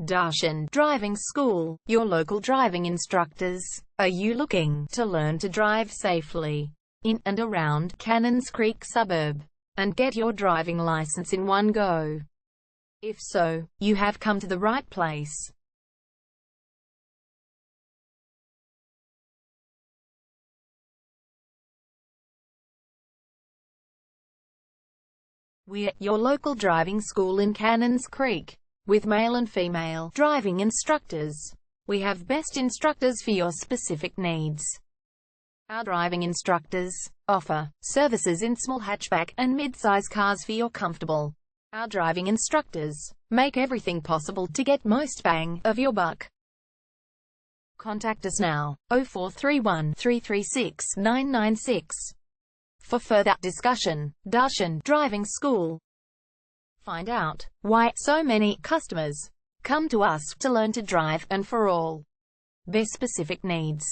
Darshan Driving School, your local driving instructors. Are you looking to learn to drive safely in and around Cannons Creek suburb and get your driving license in one go? If so, you have come to the right place. We're your local driving school in Cannons Creek, with male and female driving instructors. We have best instructors for your specific needs. Our driving instructors offer services in small hatchback and mid-size cars for your comfortable. Our driving instructors make everything possible to get most bang of your buck. Contact us now, 0431 336 996. For further discussion. Darshan Driving School. Find out why so many customers come to us to learn to drive and for all their specific needs.